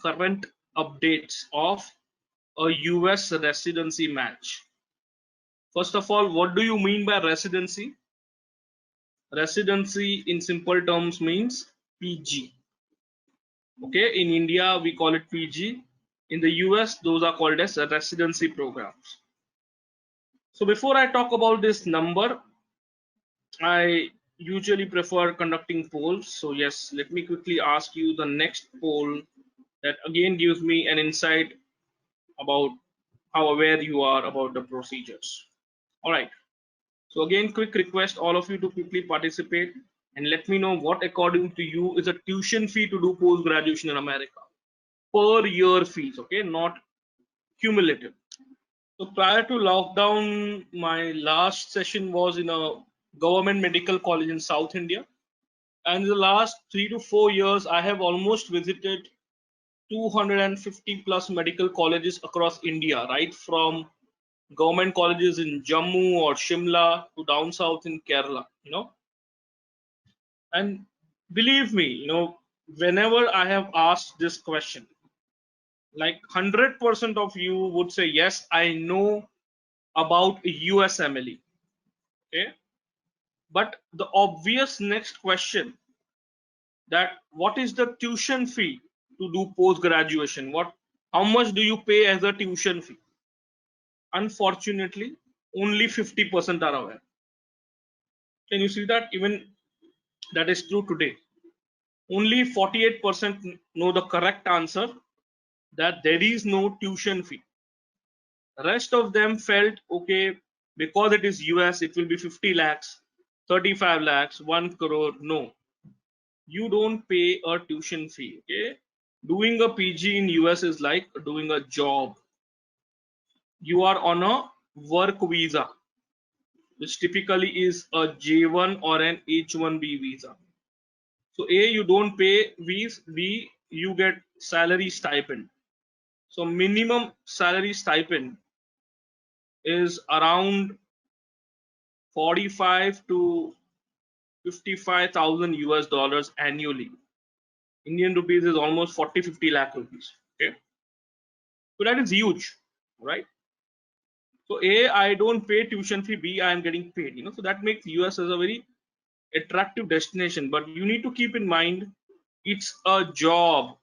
current updates of a US residency match. First of all, what do you mean by residency? Residency in simple terms means PG. Okay, in India we call it PG. In the US, those are called as residency programs. So before I talk about this number, I usually prefer conducting polls. So yes, let me quickly ask you the next poll that again gives me an insight about how aware you are about the procedures. All right. So again, quick request all of you to quickly participate and let me know what according to you is a tuition fee to do post graduation in America. Per year fees, okay, not cumulative. So prior to lockdown, my last session was in a government medical college in South India. And in the last 3 to 4 years, I have almost visited 250 plus medical colleges across India, right from government colleges in Jammu or Shimla to down south in Kerala, And believe me, whenever I have asked this question, like 100% of you would say, yes, I know about USMLE. Okay. But the obvious next question, that what is the tuition fee to do post graduation? How much do you pay as a tuition fee? Unfortunately, only 50% are aware. Can you see that? Even that is true today. Only 48% know the correct answer, that there is no tuition fee. The rest of them felt, okay, because it is US, it will be 50 lakhs, 35 lakhs, 1 crore. No, you don't pay a tuition fee. Okay, doing a PG in US is like doing a job. You are on a work visa, which typically is a J1 or an H1B visa. So A, you don't pay fees. B, you get salary stipend. So minimum salary stipend is around 45 to 55,000 US dollars annually. Indian rupees is almost 40-50 lakh rupees. Okay, so that is huge, right? So A, I don't pay tuition fee. B, I am getting paid. So that makes US as a very attractive destination. But you need to keep in mind, it's a job.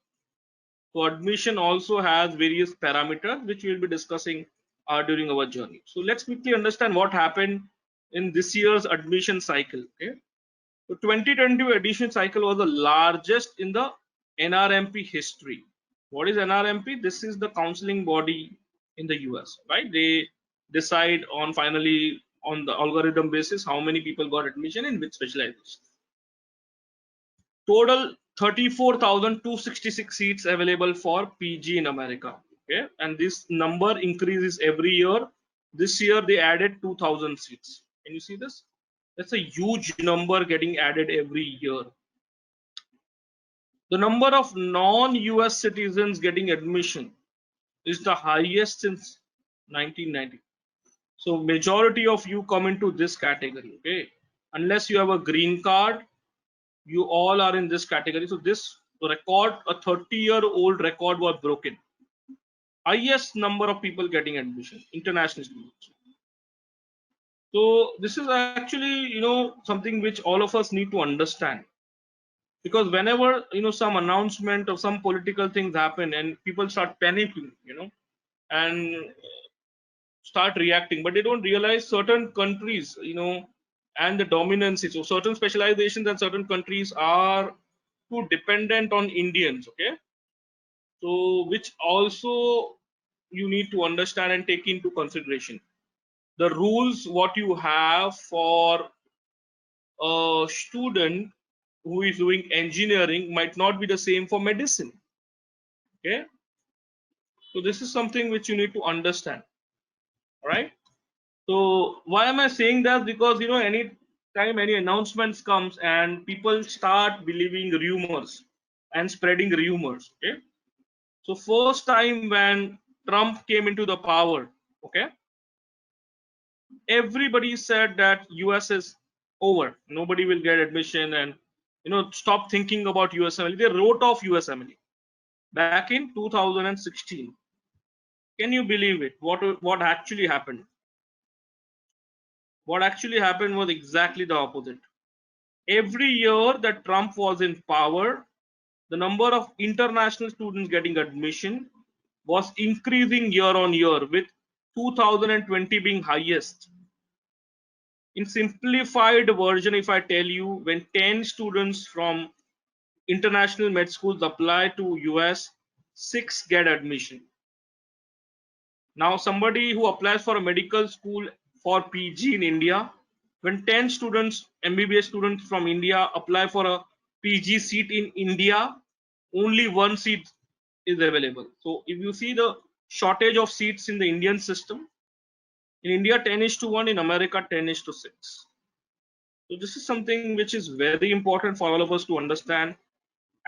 So admission also has various parameters which we will be discussing during our journey. So let's quickly understand what happened in this year's admission cycle. Okay, so 2022 admission cycle was the largest in the NRMP history. What is NRMP? This is the counseling body in the US, right? They decide on finally on the algorithm basis how many people got admission in which specialization. Total 34,266 seats available for PG in America. Okay, and this number increases every year. This year they added 2,000 seats. Can you see this? That's a huge number getting added every year. The number of non-US citizens getting admission is the highest since 1990. So majority of you come into this category. Okay, unless you have a green card, you all are in this category. So this record, a 30-year-old record, was broken. Highest number of people getting admission, international students. So this is actually, something which all of us need to understand, because whenever some announcement or some political things happen and people start panicking, and start reacting, but they don't realize certain countries, and the dominancy. So certain specializations and certain countries are too dependent on Indians. Okay, so which also you need to understand and take into consideration. The rules what you have for a student who is doing engineering might not be the same for medicine. Okay, so this is something which you need to understand. All right, so why am I saying that? Because any time any announcements comes and people start believing rumors and spreading rumors. Okay, so first time when Trump came into the power, okay, everybody said that US is over, nobody will get admission, and stop thinking about USMLE. They wrote off USMLE. back in 2016. Can you believe it? What actually happened? What actually happened was exactly the opposite. Every year that Trump was in power, the number of international students getting admission was increasing year on year, with 2020 being highest. In simplified version, if I tell you, when 10 students from international med schools apply to US, 6 get admission. Now somebody who applies for a medical school for PG in India, when 10 students, MBBS students from India apply for a PG seat in India, only one seat is available. So if you see the shortage of seats in the Indian system, in India 10 is to 1, in America 10 is to 6. So this is something which is very important for all of us to understand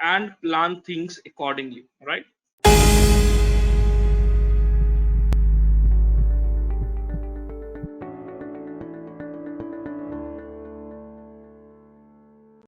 and plan things accordingly, right?